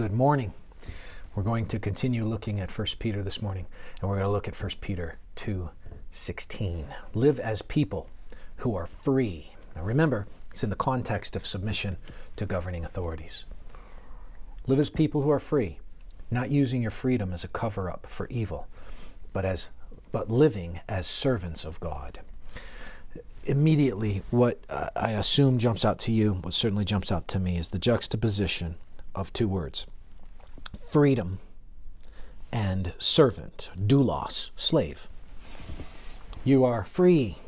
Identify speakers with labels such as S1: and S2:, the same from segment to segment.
S1: Good morning. We're going to continue looking at 1 Peter this morning, and we're going to look at 1 Peter 2:16. Live as people who are free. Now remember, it's in the context of submission to governing authorities. Live as people who are free, not using your freedom as a cover-up for evil, but living as servants of God. Immediately, what I assume jumps out to you, what certainly jumps out to me, is the juxtaposition of two words: freedom and servant, doulos, slave. You are free.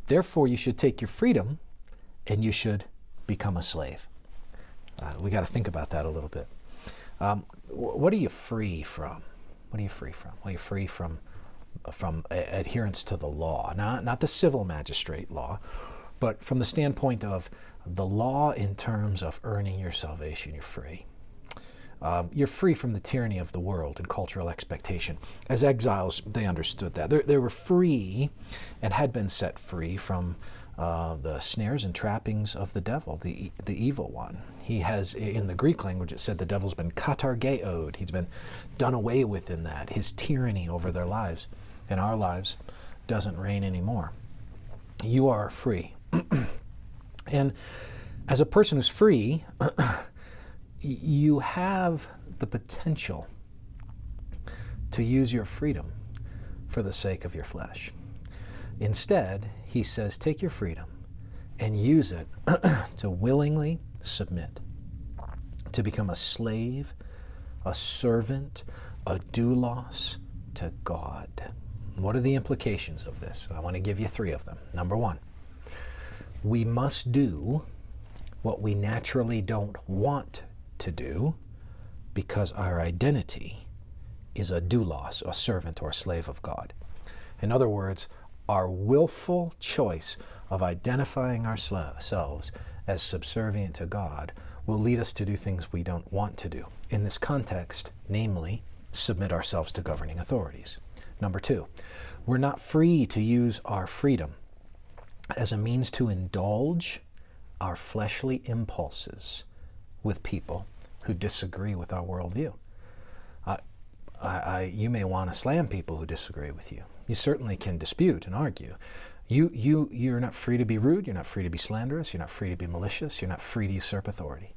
S1: Therefore, you should take your freedom and you should become a slave. We got to think about that a little bit. What are you free from? What are you free from? Well, you're free from adherence to the law, not the civil magistrate law, but from the standpoint of the law in terms of earning your salvation. You're free. You're free from the tyranny of the world and cultural expectation. As exiles, they understood that. They were free and had been set free from the snares and trappings of the devil, the evil one. He has, in the Greek language, it said the devil's been katargeoed. He's been done away with in that. His tyranny over their lives and our lives doesn't reign anymore. You are free. And as a person who's free, you have the potential to use your freedom for the sake of your flesh. Instead, he says, take your freedom and use it to willingly submit, to become a slave, a servant, a doulos to God. What are the implications of this? I want to give you three of them. Number one, we must do what we naturally don't want to do because our identity is a doulos, a servant or a slave of God. In other words, our willful choice of identifying ourselves as subservient to God will lead us to do things we don't want to do. In this context, namely, submit ourselves to governing authorities. Number two, we're not free to use our freedom as a means to indulge our fleshly impulses with people who disagree with our worldview. You may want to slam people who disagree with you. You certainly can dispute and argue. You're not free to be rude. You're not free to be slanderous. You're not free to be malicious. You're not free to usurp authority.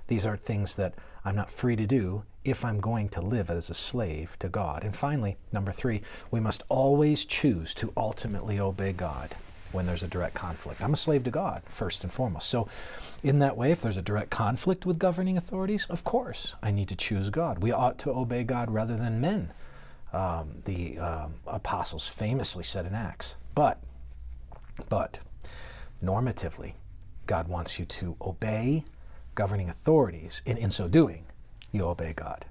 S1: These are things that I'm not free to do if I'm going to live as a slave to God. And finally, number three, we must always choose to ultimately obey God when there's a direct conflict. I'm a slave to God, first and foremost. So in that way, if there's a direct conflict with governing authorities, of course, I need to choose God. We ought to obey God rather than men. The apostles famously said in Acts. But normatively, God wants you to obey governing authorities. In so doing, you obey God.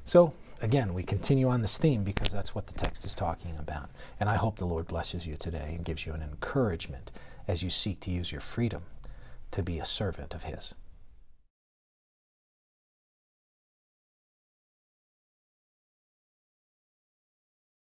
S1: So again, we continue on this theme because that's what the text is talking about. And I hope the Lord blesses you today and gives you an encouragement as you seek to use your freedom to be a servant of His.